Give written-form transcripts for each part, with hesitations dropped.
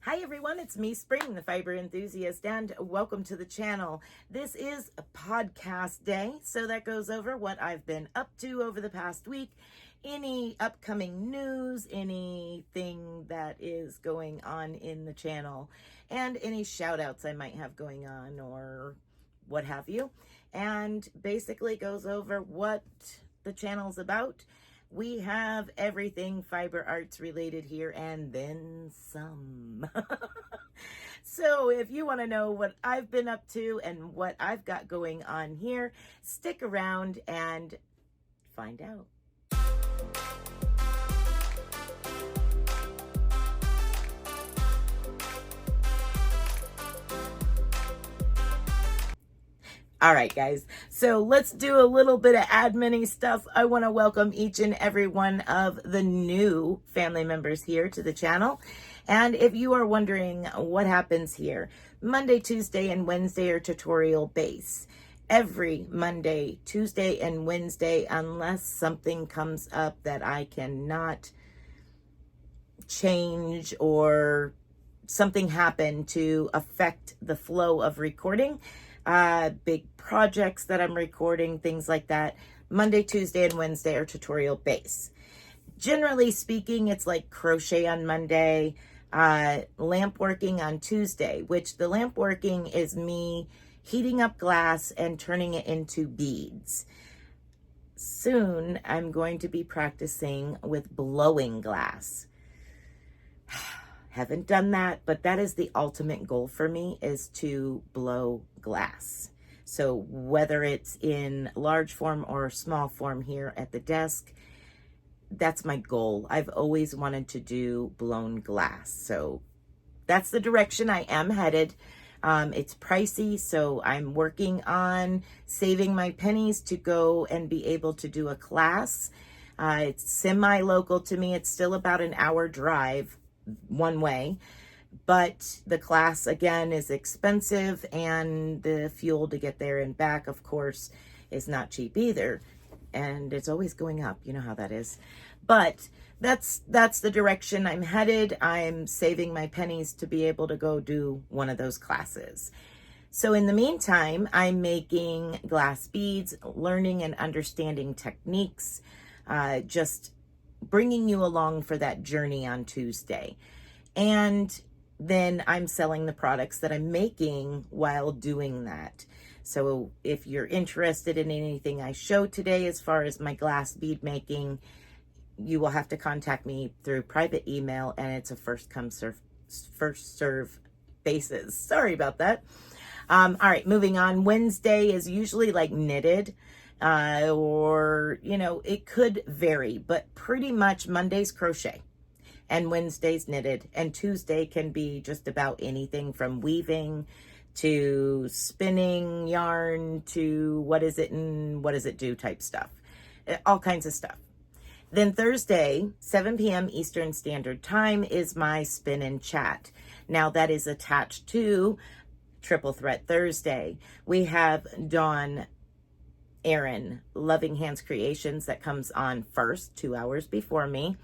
Hi everyone, it's me, Spring, the fiber enthusiast, and welcome to the channel. This is a podcast day, so that goes over what I've been up to over the past week, any upcoming news, anything that is going on in the channel, and any shout outs I might have going on or what have you. And basically goes over what the channel's about. We have everything fiber arts related here and then some. So if you want to know what I've been up to and what I've got going on here, stick around and find out. All right, guys, so let's do a little bit of admin-y stuff. I want to welcome each and every one of the new family members here to the channel. And if you are wondering what happens here, Monday, Tuesday, and Wednesday are tutorial base. Every Monday, Tuesday, and Wednesday, unless something comes up that I cannot change or something happen to affect the flow of recording, big projects that I'm recording, things like that. Monday, Tuesday, and Wednesday are tutorial base. Generally speaking, it's like crochet on Monday, lamp working on Tuesday, which the lamp working is me heating up glass and turning it into beads. Soon, I'm going to be practicing with blowing glass. Haven't done that, but that is the ultimate goal for me, is to blow glass. So whether it's in large form or small form here at the desk, that's my goal. I've always wanted to do blown glass. So that's the direction I am headed. It's pricey, so I'm working on saving my pennies to go and be able to do a class. It's semi-local to me. It's still about an hour drive one way, but the class again is expensive, and the fuel to get there and back, of course, is not cheap either, and it's always going up. You know how that is. But that's the direction I'm headed. I'm saving my pennies to be able to go do one of those classes. So in the meantime, I'm making glass beads, learning and understanding techniques, just bringing you along for that journey on Tuesday. And then I'm selling the products that I'm making while doing that. So if you're interested in anything I show today as far as my glass bead making, you will have to contact me through private email, and it's a first serve basis. Sorry about that. All right, moving on. Wednesday is usually like knitted. Or, you know, it could vary, but pretty much Monday's crochet and Wednesday's knitted, and Tuesday can be just about anything from weaving to spinning yarn to what is it and what does it do type stuff, all kinds of stuff. Then Thursday, 7 p.m. Eastern Standard Time is my spin and chat. Now that is attached to Triple Threat Thursday. We have Dawn Erin, Loving Hands Creations, that comes on first, 2 hours before me.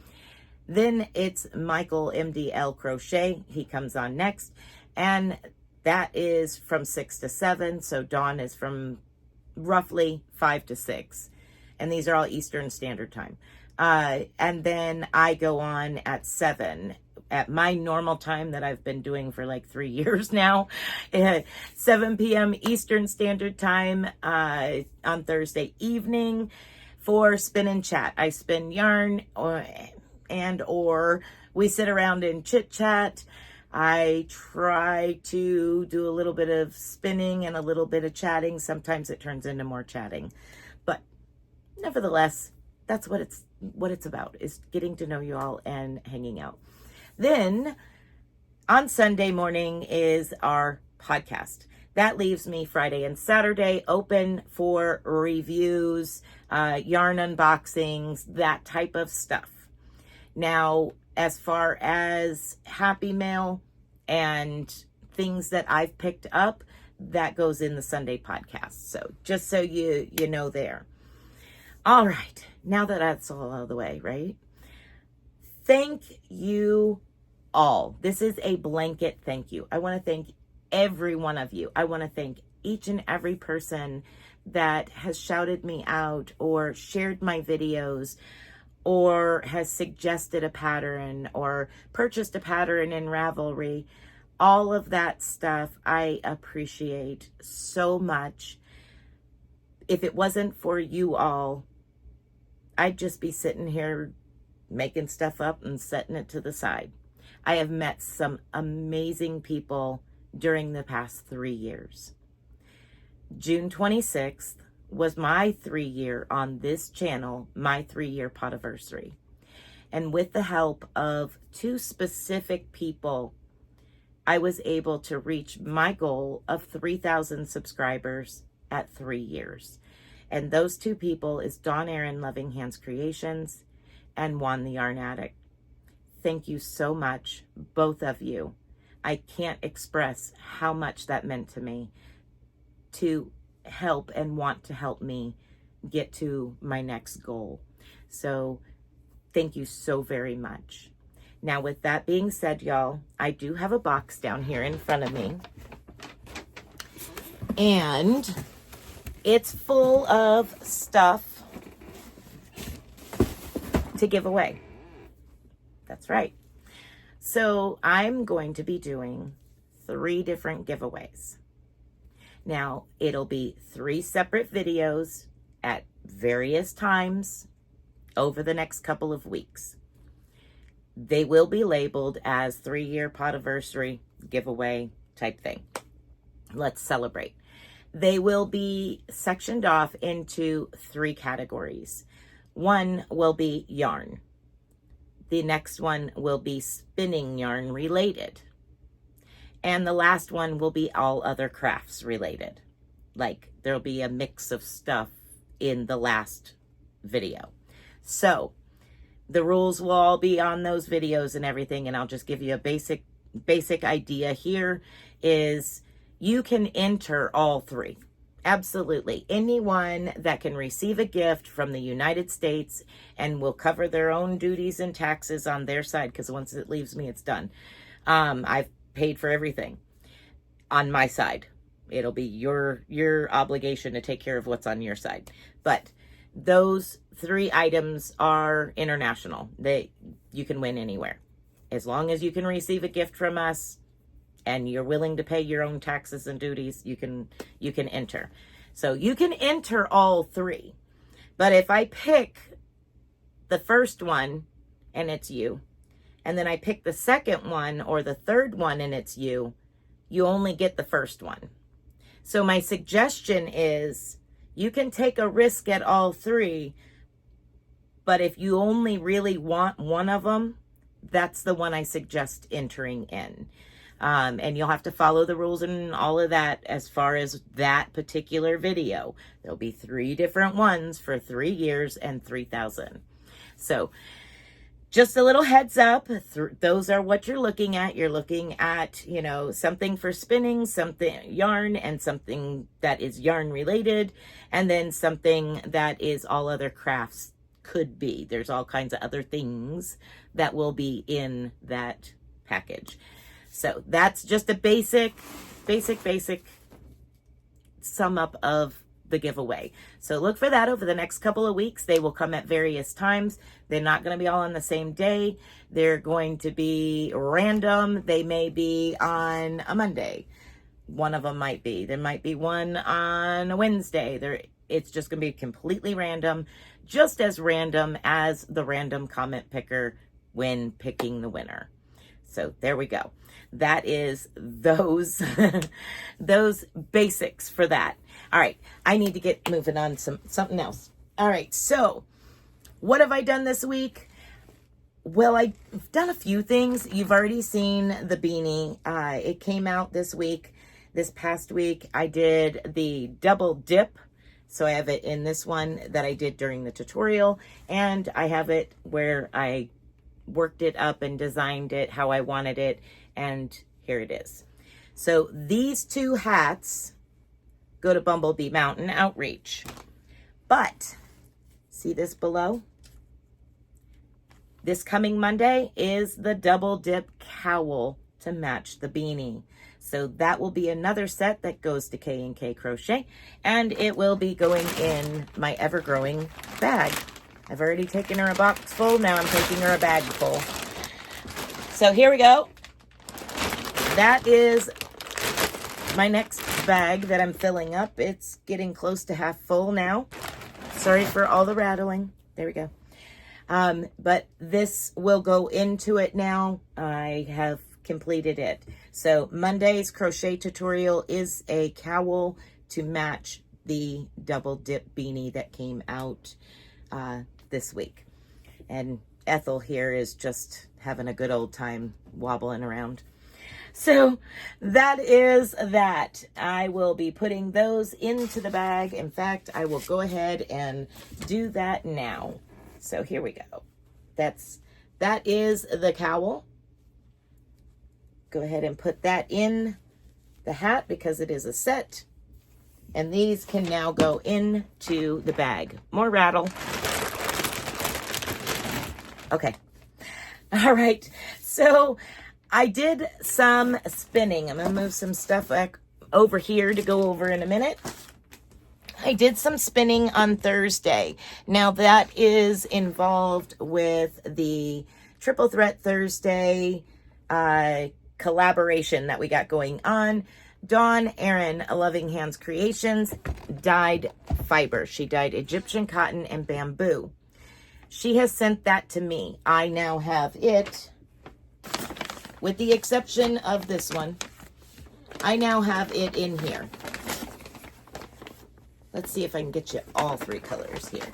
Then it's Michael MDL Crochet. He comes on next. And that is from 6 to 7. So Dawn is from roughly 5 to 6. And these are all Eastern Standard Time. And then I go on at 7 at my normal time that I've been doing for like 3 years now, 7 p.m. Eastern Standard Time on Thursday evening for spin and chat. I spin yarn or we sit around and chit chat. I try to do a little bit of spinning and a little bit of chatting. Sometimes it turns into more chatting, but nevertheless, that's what it's about, is getting to know you all and hanging out. Then on Sunday morning is our podcast. That leaves me Friday and Saturday open for reviews, yarn unboxings, that type of stuff. Now, as far as Happy Mail and things that I've picked up, that goes in the Sunday podcast. So just so you know there. All right, now that that's all out of the way, right? Thank you all. This is a blanket thank you. I want to thank every one of you. I want to thank each and every person that has shouted me out or shared my videos or has suggested a pattern or purchased a pattern in Ravelry. All of that stuff I appreciate so much. If it wasn't for you all, I'd just be sitting here making stuff up and setting it to the side. I have met some amazing people during the past 3 years. June 26th was my 3-year on this channel, my 3-year podiversary. And with the help of 2 specific people, I was able to reach my goal of 3,000 subscribers at 3 years. And those 2 people is Dawn Aaron, Loving Hands Creations, and Juan the Yarn Addict. Thank you so much, both of you. I can't express how much that meant to me to help and want to help me get to my next goal. So thank you so very much. Now, with that being said, y'all, I do have a box down here in front of me. And it's full of stuff to give away. That's right. So I'm going to be doing 3 different giveaways. Now, it'll be 3 separate videos at various times over the next couple of weeks. They will be labeled as 3-year podiversary giveaway type thing. Let's celebrate. They will be sectioned off into 3 categories. One will be yarn. The next one will be spinning yarn related. And the last one will be all other crafts related. Like there'll be a mix of stuff in the last video. So the rules will all be on those videos and everything. And I'll just give you a basic idea here is you can enter all 3. Absolutely. Anyone that can receive a gift from the United States and will cover their own duties and taxes on their side, because once it leaves me, it's done. I've paid for everything on my side. It'll be your obligation to take care of what's on your side. But those 3 items are international. You can win anywhere. As long as you can receive a gift from us, and you're willing to pay your own taxes and duties, you can enter. So you can enter all 3. But if I pick the first one and it's you, and then I pick the second one or the third one and it's you, you only get the first one. So my suggestion is you can take a risk at all 3, but if you only really want one of them, that's the one I suggest entering in. And you'll have to follow the rules and all of that as far as that particular video. There'll be 3 different ones for 3 years and 3,000. So just a little heads up, those are what you're looking at. You're looking at, something for spinning, something yarn, and something that is yarn related, and then something that is all other crafts could be. There's all kinds of other things that will be in that package. So that's just a basic sum up of the giveaway. So look for that over the next couple of weeks. They will come at various times. They're not going to be all on the same day. They're going to be random. They may be on a Monday. One of them might be. There might be one on a Wednesday. It's just going to be completely random, just as random as the random comment picker when picking the winner. So there we go. That is those basics for that. All right, I need to get moving on something else. All right, so what have I done this week? Well, I've done a few things. You've already seen the beanie. It came out this week. This past week, I did the double dip. So I have it in this one that I did during the tutorial, and I have it where I worked it up and designed it how I wanted it, and here it is. So these 2 hats go to Bumblebee Mountain Outreach. But see this below? this coming Monday is the double dip cowl to match the beanie. So that will be another set that goes to K&K Crochet, and it will be going in my ever-growing bag. I've already taken her a box full, now I'm taking her a bag full. So here we go. That is my next bag that I'm filling up. It's getting close to half full now. Sorry for all the rattling. There we go. But this will go into it now. I have completed it. So Monday's crochet tutorial is a cowl to match the double dip beanie that came out this week. And Ethel here is just having a good old time wobbling around. So that is that. I will be putting those into the bag. In fact, I will go ahead and do that now. So here we go. That is the cowl. Go ahead and put that in the hat because it is a set. And these can now go into the bag. More rattle. Okay. All right. So I did some spinning. I'm going to move some stuff back over here to go over in a minute. I did some spinning on Thursday. Now that is involved with the Triple Threat Thursday collaboration that we got going on. Dawn Aaron, Loving Hands Creations, dyed fiber. She dyed Egyptian cotton and bamboo. She has sent that to me. I now have it, with the exception of this one. I now have it in here. Let's see if I can get you all three colors here.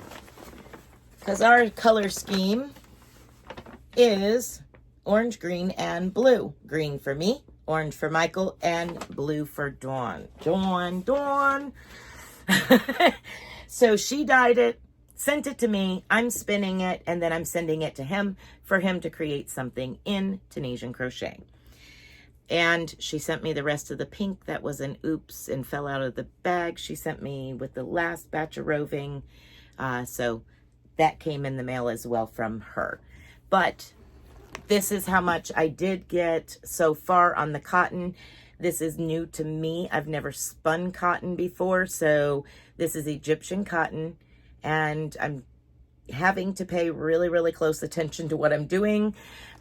Because our color scheme is orange, green, and blue. Green for me, orange for Michael, and blue for Dawn. Dawn. So she dyed it, sent it to me. I'm spinning it, and then I'm sending it to him for him to create something in Tunisian crochet. And she sent me the rest of the pink that was an oops and fell out of the bag. She sent me with the last batch of roving. So that came in the mail as well from her. But this is how much I did get so far on the cotton. This is new to me. I've never spun cotton before. So this is Egyptian cotton. And I'm having to pay really, really close attention to what I'm doing.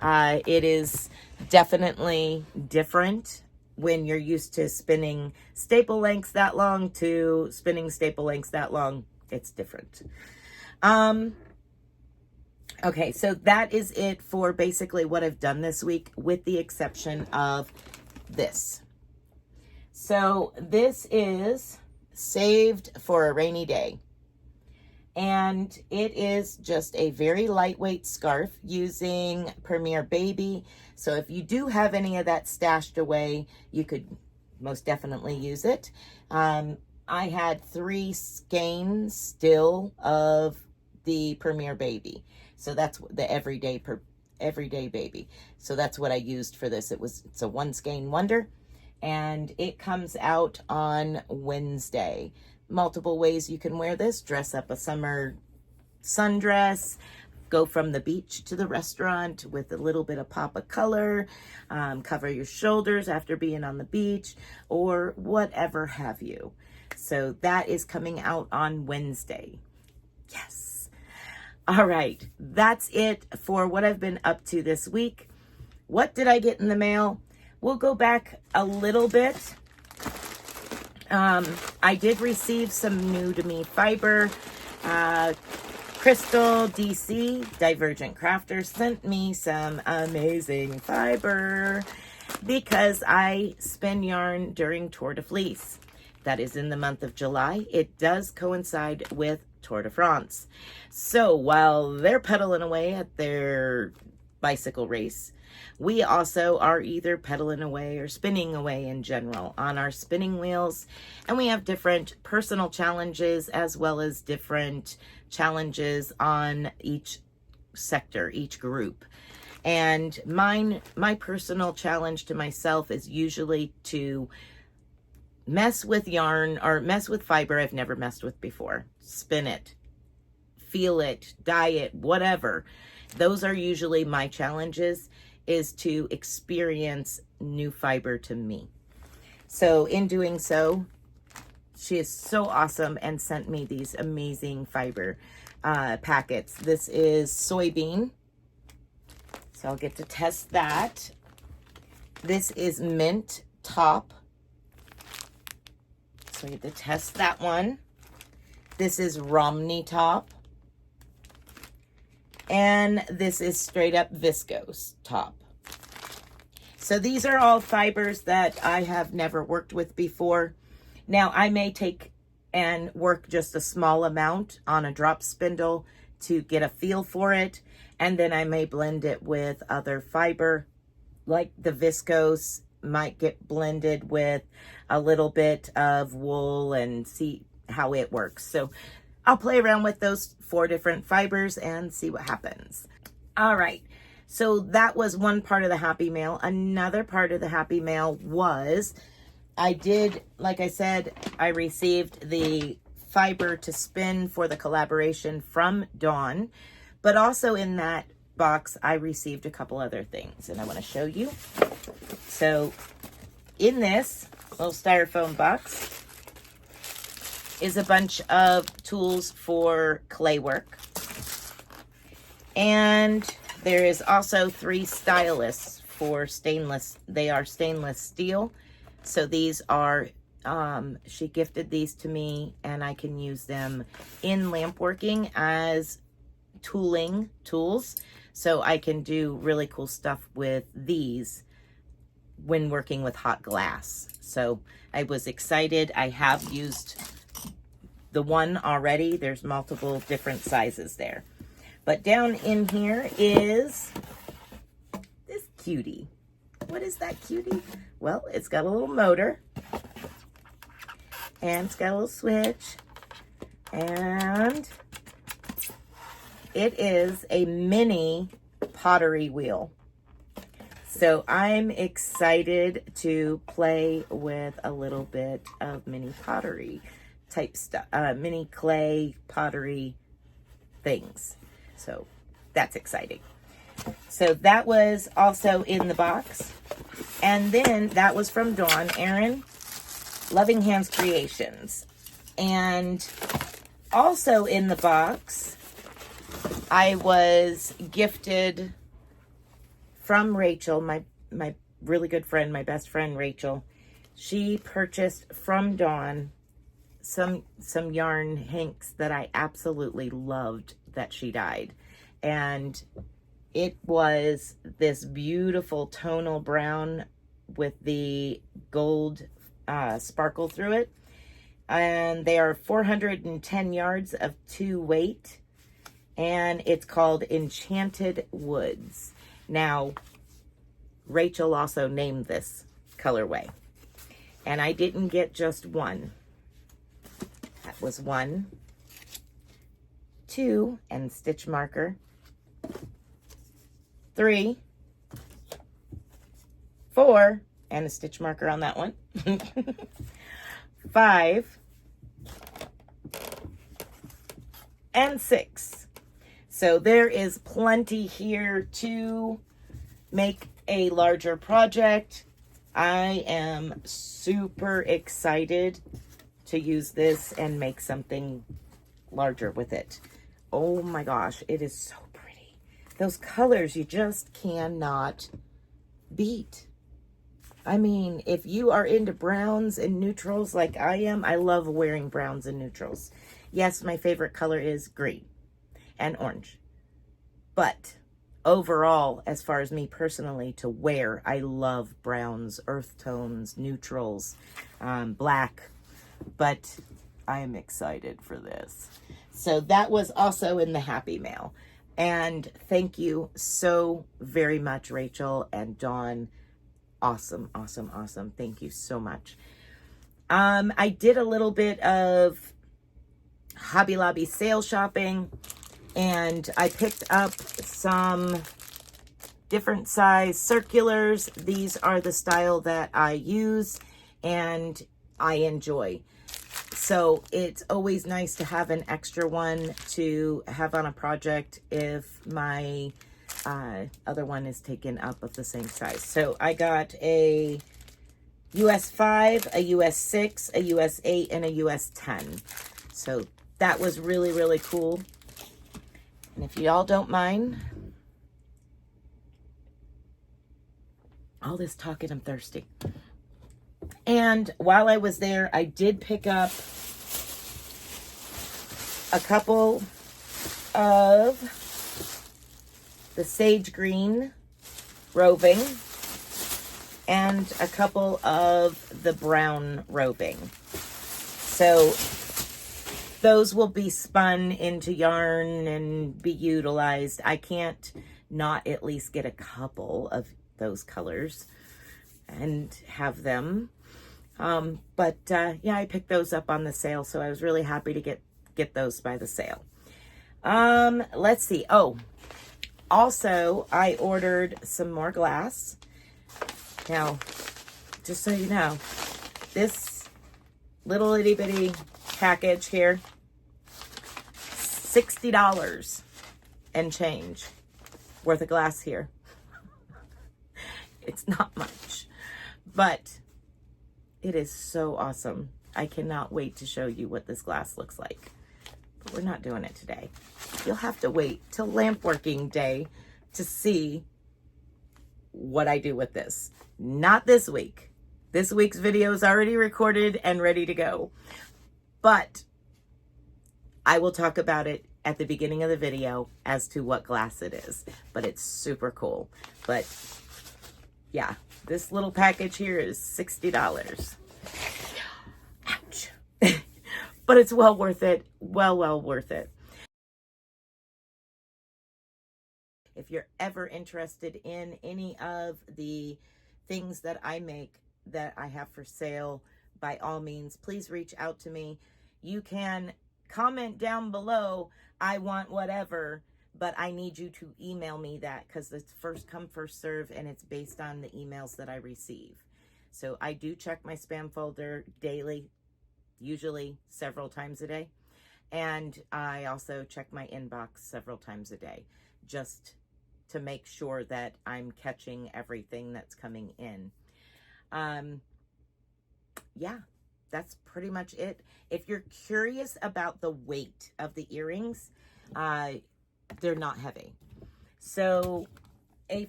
It is definitely different when you're used to spinning staple lengths that long to spinning staple lengths that long. It's different. Okay, so that is it for basically what I've done this week, with the exception of this. So this is Saved for a Rainy Day. And it is just a very lightweight scarf using Premier Baby. So if you do have any of that stashed away, you could most definitely use it. I had 3 skeins still of the Premier Baby. So that's the everyday baby. So that's what I used for this. It's a 1 skein wonder, and it comes out on Wednesday. Multiple ways you can wear this. Dress up a summer sundress, go from the beach to the restaurant with a little bit of pop of color, cover your shoulders after being on the beach, or whatever have you. So that is coming out on Wednesday. Yes. All right. That's it for what I've been up to this week. What did I get in the mail? We'll go back a little bit. I did receive some new to me fiber. Crystal DC, Divergent Crafter, sent me some amazing fiber because I spin yarn during Tour de Fleece. That is in the month of July. It does coincide with Tour de France. So while they're pedaling away at their bicycle race, we also are either pedaling away or spinning away in general on our spinning wheels. And we have different personal challenges as well as different challenges on each sector, each group. And my personal challenge to myself is usually to mess with yarn or mess with fiber I've never messed with before. Spin it, feel it, dye it, whatever. Those are usually my challenges, is to experience new fiber to me. So in doing so, she is so awesome and sent me these amazing fiber packets. This is soybean, so I'll get to test that. This is mint top, so I get to test that one. This is Romney top, and this is straight up viscose top. So these are all fibers that I have never worked with before. Now I may take and work just a small amount on a drop spindle to get a feel for it, and then I may blend it with other fiber, like the viscose might get blended with a little bit of wool and see how it works. So I'll play around with those 4 different fibers and see what happens. All right, so that was one part of the Happy Mail. Another part of the Happy Mail was, I did, like I said, I received the fiber to spin for the collaboration from Dawn, but also in that box, I received a couple other things, and I want to show you. So in this little styrofoam box is a bunch of tools for clay work. And there is also 3 styluses for stainless. They are stainless steel. So these are, she gifted these to me, and I can use them in lamp working as tools. So I can do really cool stuff with these when working with hot glass. So I was excited. I have used the one already. There's multiple different sizes there. But down in here is this cutie. What is that cutie? Well, it's got a little motor, and it's got a little switch, and it is a mini pottery wheel. So I'm excited to play with a little bit of mini pottery type stuff, mini clay pottery things. So that's exciting. So that was also in the box. And then that was from Dawn, Erin, Loving Hands Creations. And also in the box, I was gifted from Rachel, my really good friend, my best friend Rachel. She purchased from Dawn some yarn hanks that I absolutely loved that she dyed. And it was this beautiful tonal brown with the gold sparkle through it. And they are 410 yards of 2 weight. And it's called Enchanted Woods. Now, Rachel also named this colorway. And I didn't get just one. That was 1, 2, and stitch marker. 3, 4, and a stitch marker on that one. 5, and 6. So there is plenty here to make a larger project. I am super excited to use this and make something larger with it. Oh my gosh, it is so pretty. Those colors you just cannot beat. I mean, if you are into browns and neutrals like I am, I love wearing browns and neutrals. Yes, my favorite color is green and orange. But overall, as far as me personally to wear, I love browns, earth tones, neutrals, black. But I am excited for this. So that was also in the Happy Mail. And thank you so very much, Rachel and Dawn. Awesome, awesome, awesome. Thank you so much. I did a little bit of Hobby Lobby sale shopping, and I picked up some different size circulars. These are the style that I use and I enjoy. So it's always nice to have an extra one to have on a project if my other one is taken up of the same size. So I got a US 5, a US 6, a US 8, and a US 10. So that was really, really cool. And if y'all don't mind, all this talking, I'm thirsty. And while I was there, I did pick up a couple of the sage green roving and a couple of the brown roving. So those will be spun into yarn and be utilized. I can't not at least get a couple of those colors and have them. But yeah, I picked those up on the sale, so I was really happy to get those by the sale. Let's see. Oh, also I ordered some more glass. Now, just so you know, this little itty bitty package here, $60 and change worth of glass here. It's not much, but it is so awesome. I cannot wait to show you what this glass looks like, but we're not doing it today. You'll have to wait till lamp working day to see what I do with this. Not this week. This week's video is already recorded and ready to go, but I will talk about it at the beginning of the video as to what glass it is, but it's super cool. But yeah, this little package here is $60. Ouch. But it's well worth it. Well worth it. If you're ever interested in any of the things that I make that I have for sale, by all means, please reach out to me. You can comment down below, I want whatever, but I need you to email me that because it's first come, first serve, and it's based on the emails that I receive. So I do check my spam folder daily, usually several times a day. And I also check my inbox several times a day, just to make sure that I'm catching everything that's coming in. Yeah, that's pretty much it. If you're curious about the weight of the earrings, they're not heavy. So,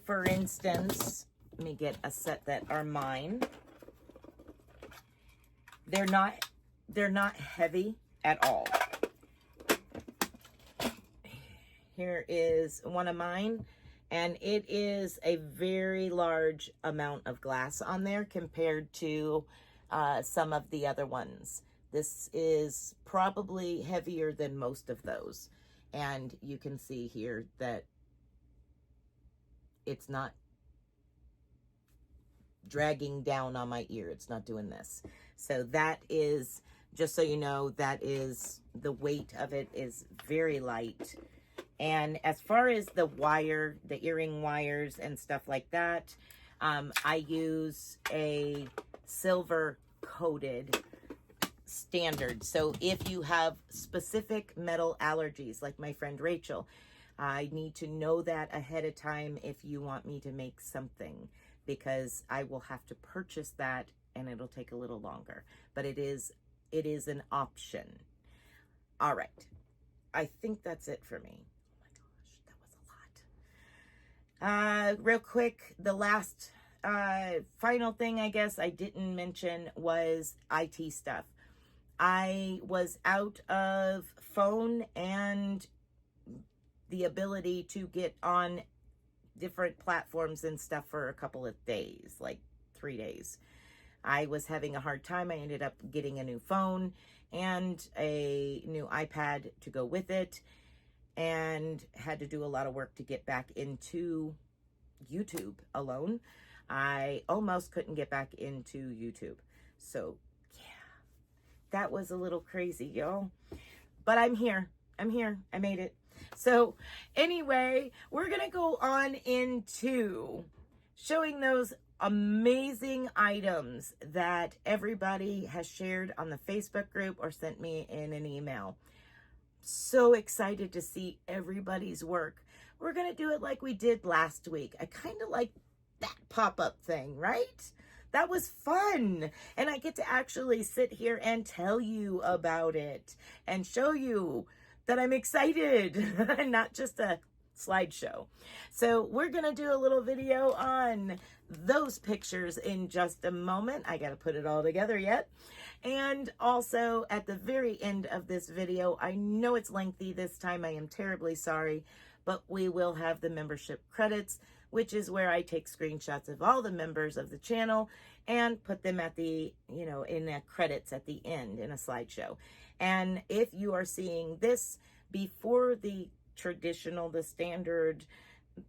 for instance, let me get a set that are mine. They're not heavy at all. Here is one of mine, and it is a very large amount of glass on there compared to some of the other ones. This is probably heavier than most of those. And you can see here that it's not dragging down on my ear. It's not doing this. So that is, just so you know, that is, the weight of it is very light. And as far as the wire, the earring wires and stuff like that, I use a silver coated standard. So if you have specific metal allergies, like my friend Rachel, I need to know that ahead of time if you want me to make something, because I will have to purchase that and it'll take a little longer, but it is an option. All right. I think that's it for me. Oh my gosh, that was a lot. Real quick, the last final thing I guess I didn't mention was IT stuff. I was out of phone and the ability to get on different platforms and stuff for a couple of days, like 3 days. I was having a hard time. I ended up getting a new phone and a new iPad to go with it, and had to do a lot of work to get back into YouTube alone. I almost couldn't get back into YouTube. So that was a little crazy, y'all. But I'm here. I made it. So anyway, we're going to go on into showing those amazing items that everybody has shared on the Facebook group or sent me in an email. So excited to see everybody's work. We're going to do it like we did last week. I kind of like that pop-up thing, right? That was fun. And I get to actually sit here and tell you about it and show you that I'm excited and not just a slideshow. So we're going to do a little video on those pictures in just a moment. I got to put it all together yet. And also at the very end of this video, I know it's lengthy this time. I am terribly sorry, but we will have the membership credits, which is where I take screenshots of all the members of the channel and put them at the, in the credits at the end in a slideshow. And if you are seeing this before the standard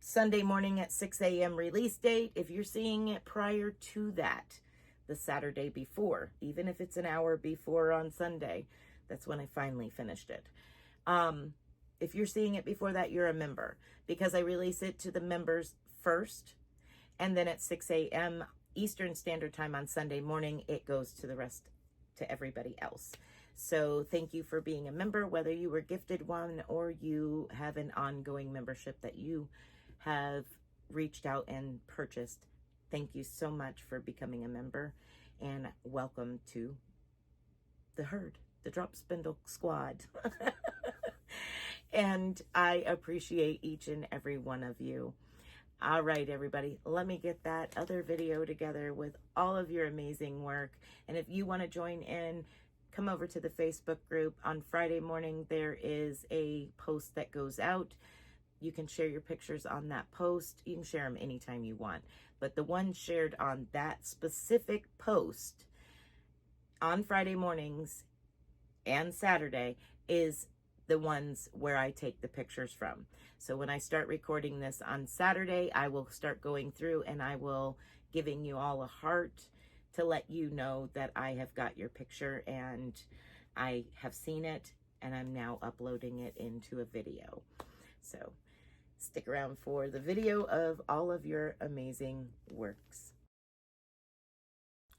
Sunday morning at 6 a.m. release date, if you're seeing it prior to that, the Saturday before, even if it's an hour before on Sunday, that's when I finally finished it. If you're seeing it before that, you're a member, because I release it to the members first, and then at 6 a.m. Eastern Standard Time on Sunday morning, it goes to the rest, to everybody else. So thank you for being a member, whether you were gifted one or you have an ongoing membership that you have reached out and purchased. Thank you so much for becoming a member, and welcome to the herd, the Drop Spindle Squad. And I appreciate each and every one of you. All right, everybody, let me get that other video together with all of your amazing work. And if you want to join in, come over to the Facebook group. On Friday morning, there is a post that goes out. You can share your pictures on that post. You can share them anytime you want. But the one shared on that specific post on Friday mornings and Saturday is the ones where I take the pictures from. So when I start recording this on Saturday, I will start going through and I will giving you all a heart to let you know that I have got your picture and I have seen it, and I'm now uploading it into a video. So stick around for the video of all of your amazing works.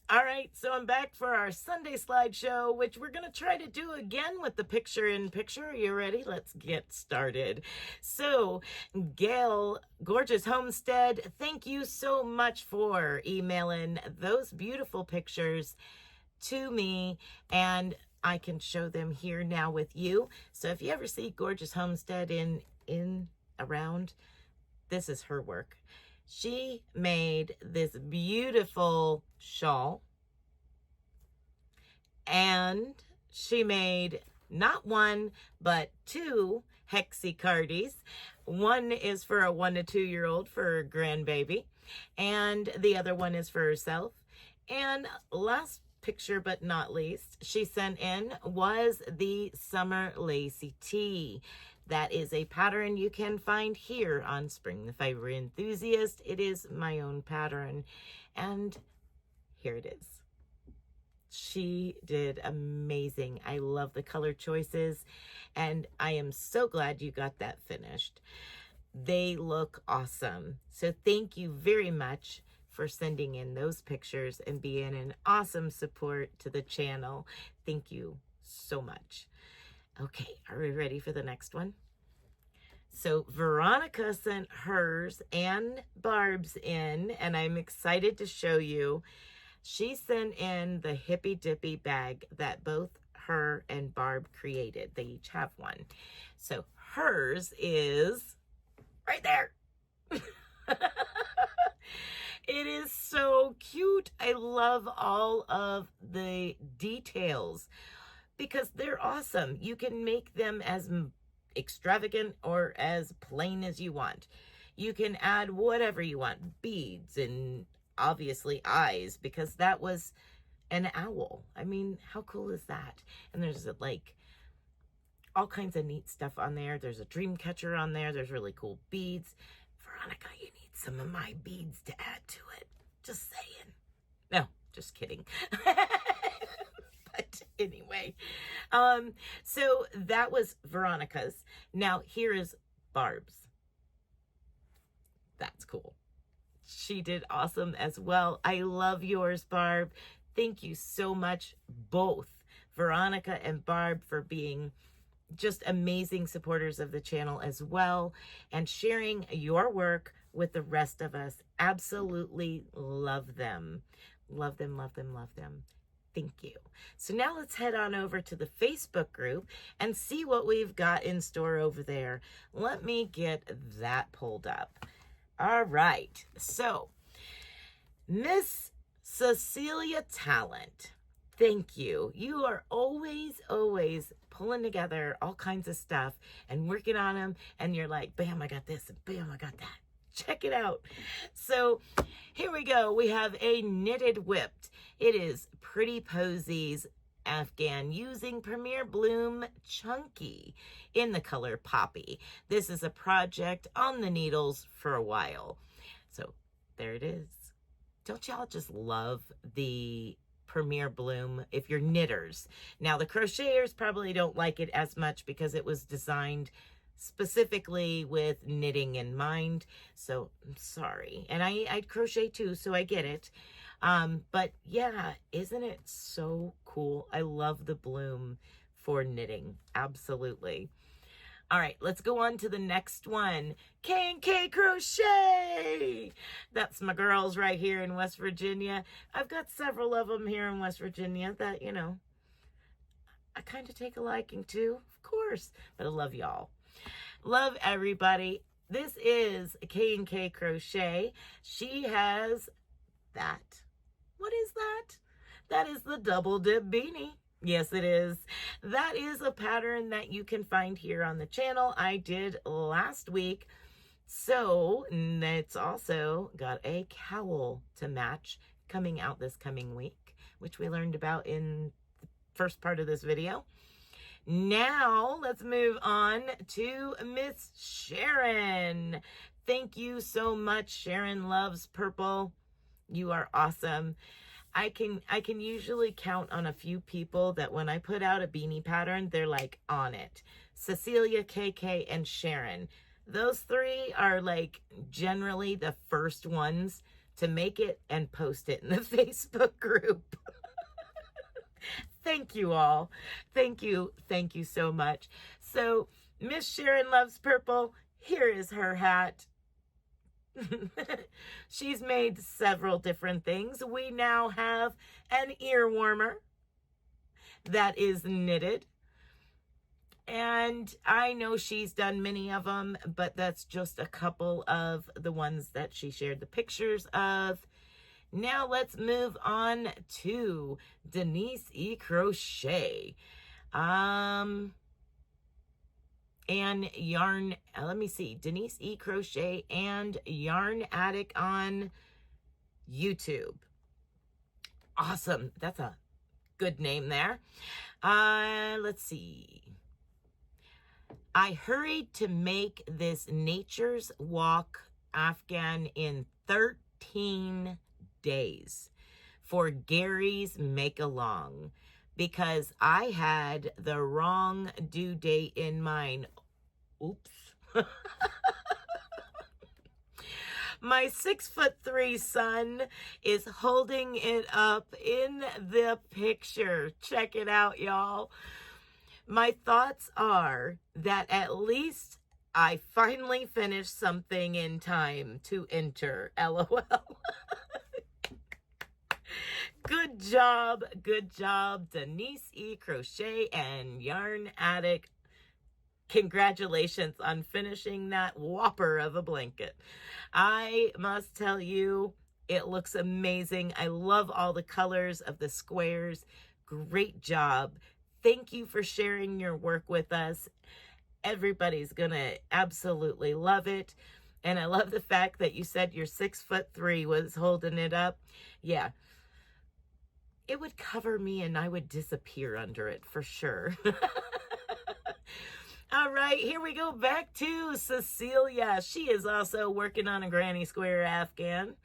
All right, so I'm back for our Sunday slideshow, which we're going to try to do again with the picture-in-picture. Are you ready? Let's get started. So, Gail, Gorgeous Homestead, thank you so much for emailing those beautiful pictures to me, and I can show them here now with you. So if you ever see Gorgeous Homestead around, this is her work. She made this beautiful shawl, and she made not one, but two hexi-cardies. One is for a 1 to 2 year old for her grandbaby, and the other one is for herself. And last picture but not least, she sent in was the Summer Lacy Tee. That is a pattern you can find here on Spring the Fiber Enthusiast. It is my own pattern, and here it is. She did amazing. I love the color choices, and I am so glad you got that finished. They look awesome. So thank you very much for sending in those pictures and being an awesome support to the channel. Thank you so much. Okay, are we ready for the next one? So Veronica sent hers and Barb's in, and I'm excited to show you. She sent in the Hippy Dippy bag that both her and Barb created. They each have one. So hers is right there. It is so cute. I love all of the details because they're awesome. You can make them as extravagant or as plain as you want. You can add whatever you want, beads and obviously eyes, because that was an owl. I mean, how cool is that? And there's like all kinds of neat stuff on there. There's a dream catcher on there. There's really cool beads. Veronica, you need some of my beads to add to it. Just saying. No, just kidding. But anyway, so that was Veronica's. Now here is Barb's. That's cool. She did awesome as well. I love yours, Barb. Thank you so much, both Veronica and Barb, for being just amazing supporters of the channel as well, and sharing your work with the rest of us. Absolutely love them. Love them, love them, love them. Thank you. So now let's head on over to the Facebook group and see what we've got in store over there. Let me get that pulled up. All right. So, Miss Cecilia Talent, thank you. You are always pulling together all kinds of stuff and working on them. And you're like, bam, I got this, and bam, I got that. Check it out. So here we go. We have a knitted whipped. It is Pretty Posies Afghan using Premier Bloom Chunky in the color Poppy. This is a project on the needles for a while. So there it is. Don't y'all just love the Premier Bloom if you're knitters? Now the crocheters probably don't like it as much because it was designed specifically with knitting in mind. So I'm sorry. And I crochet too, so I get it. But yeah, isn't it so cool? I love the bloom for knitting. Absolutely. All right, let's go on to the next one. K&K Crochet. That's my girls right here in West Virginia. I've got several of them here in West Virginia that, you know, I kind of take a liking to, of course. But I love y'all. Love everybody. This is K&K Crochet. She has that. What is that? That is the double dip beanie. Yes, it is. That is a pattern that you can find here on the channel. I did last week. So it's also got a cowl to match coming out this coming week, which we learned about in the first part of this video. Now let's move on to Miss Sharon. Thank you so much. Sharon loves purple. You are awesome. I can usually count on a few people that when I put out a beanie pattern, they're like on it. Cecilia, KK, and Sharon. Those three are like generally the first ones to make it and post it in the Facebook group. Thank you all. Thank you. Thank you so much. So Miss Sharon loves purple. Here is her hat. She's made several different things. We now have an ear warmer that is knitted. And I know she's done many of them, but that's just a couple of the ones that she shared the pictures of. Now let's move on to Denise E. Crochet. And Yarn, let me see, Denise E. Crochet and Yarn Attic on YouTube. Awesome. That's a good name there. Let's see. I hurried to make this Nature's Walk Afghan in 13 days for Gary's make-along because I had the wrong due date in mind. Oops. My 6'3" son is holding it up in the picture. Check it out, y'all. My thoughts are that at least I finally finished something in time to enter. LOL. Good job, Denise E. Crochet and Yarn Attic. Congratulations on finishing that whopper of a blanket. I must tell you, it looks amazing. I love all the colors of the squares. Great job. Thank you for sharing your work with us. Everybody's gonna absolutely love it. And I love the fact that you said your 6'3" was holding it up. Yeah. It would cover me and I would disappear under it for sure. All right, here we go back to Cecilia. She is also working on a granny square Afghan.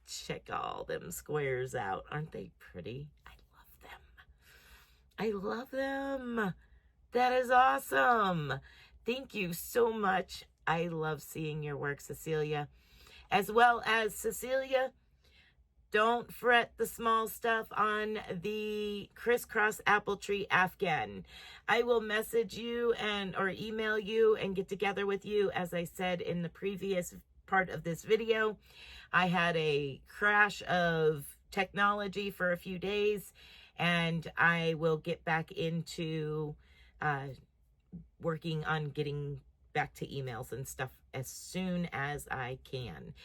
Check all them squares out. Aren't they pretty? I love them. I love them. That is awesome. Thank you so much. I love seeing your work, Cecilia. as well as Cecilia. Don't fret the small stuff on the crisscross apple tree Afghan. I will message you or email you and get together with you. As I said in the previous part of this video, I had a crash of technology for a few days, and I will get back into working on getting back to emails and stuff as soon as I can.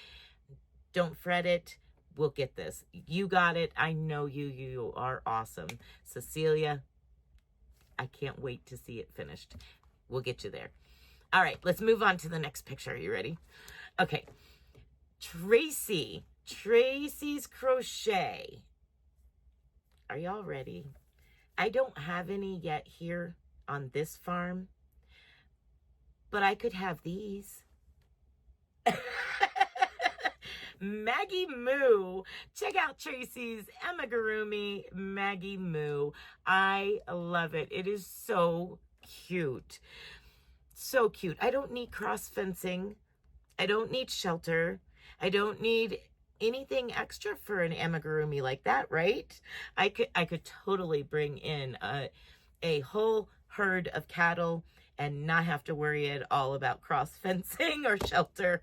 Don't fret it. We'll get this. You got it. I know you. You are awesome. Cecilia, I can't wait to see it finished. We'll get you there. All right, let's move on to the next picture. Are you ready? Okay. Tracy's Crochet. Are y'all ready? I don't have any yet here on this farm, but I could have these. Maggie Moo. Check out Tracy's amigurumi Maggie Moo. I love it. It is so cute. So cute. I don't need cross fencing. I don't need shelter. I don't need anything extra for an amigurumi like that, right? I could totally bring in a whole herd of cattle and not have to worry at all about cross fencing or shelter.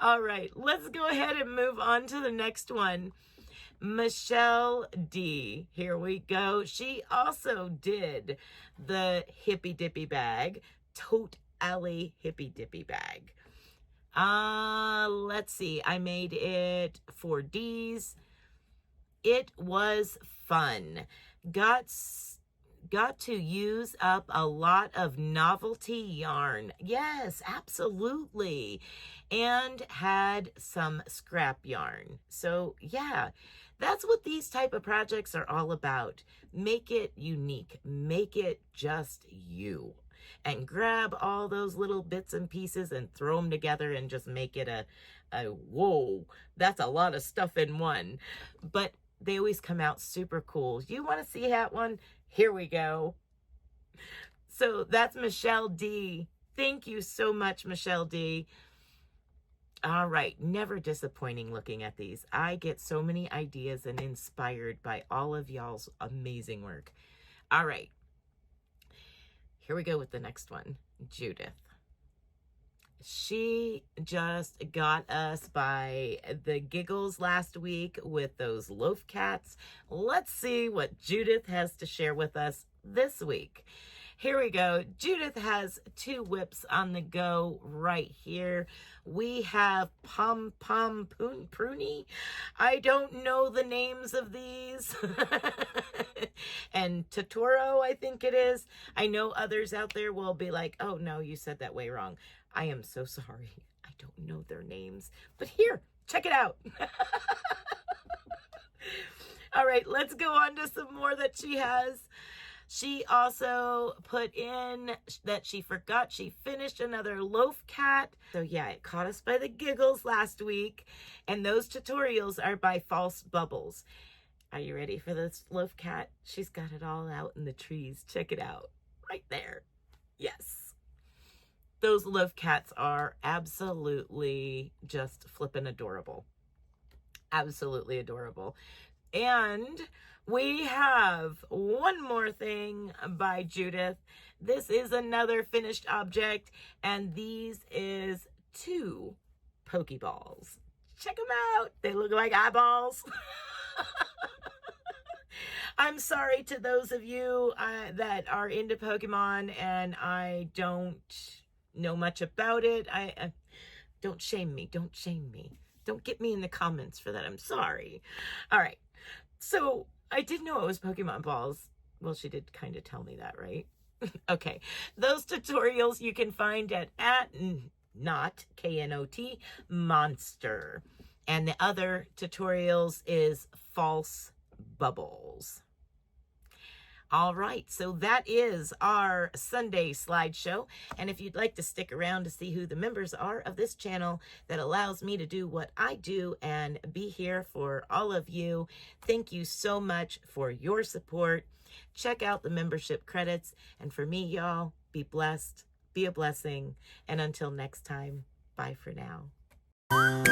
All right, let's go ahead and move on to the next one. Michelle D. Here we go. She also did the Hippy Dippy bag, Tote Alley Hippy Dippy bag. Let's see. I made it for D's. It was fun. Got to use up a lot of novelty yarn. Yes, absolutely. And had some scrap yarn. So yeah, that's what these type of projects are all about. Make it unique. Make it just you. And grab all those little bits and pieces and throw them together and just make it a whoa, that's a lot of stuff in one. But they always come out super cool. You want to see that one? Here we go. So that's Michelle D. Thank you so much, Michelle D. All right. Never disappointing looking at these. I get so many ideas and inspired by all of y'all's amazing work. All right. Here we go with the next one. Judith. She just got us by the giggles last week with those loaf cats. Let's see what Judith has to share with us this week. Here we go. Judith has 2 whips on the go right here. We have Pom Pom Pruny. I don't know the names of these. And Totoro, I think it is. I know others out there will be like, oh no, you said that way wrong. I am so sorry. I don't know their names. But here, check it out. All right, let's go on to some more that she has. She also put in that she forgot she finished another loaf cat. So yeah, it caught us by the giggles last week. And those tutorials are by False Bubbles. Are you ready for this loaf cat? She's got it all out in the trees. Check it out. Right there. Yes. Those loaf cats are absolutely just flippin' adorable. Absolutely adorable. And we have one more thing by Judith. This is another finished object, and these is 2 Pokeballs. Check them out. They look like eyeballs. I'm sorry to those of you that are into Pokemon and I don't know much about it. Don't shame me. Don't shame me. Don't get me in the comments for that. I'm sorry. All right. So I did know it was Pokemon balls. Well, she did kind of tell me that, right? Okay. Those tutorials you can find at not K-N-O-T Monster. And the other tutorials is False Bubbles. All right, so that is our Sunday slideshow. And if you'd like to stick around to see who the members are of this channel that allows me to do what I do and be here for all of you, thank you so much for your support. Check out the membership credits. And for me, y'all, be blessed, be a blessing. And until next time, Bye for now.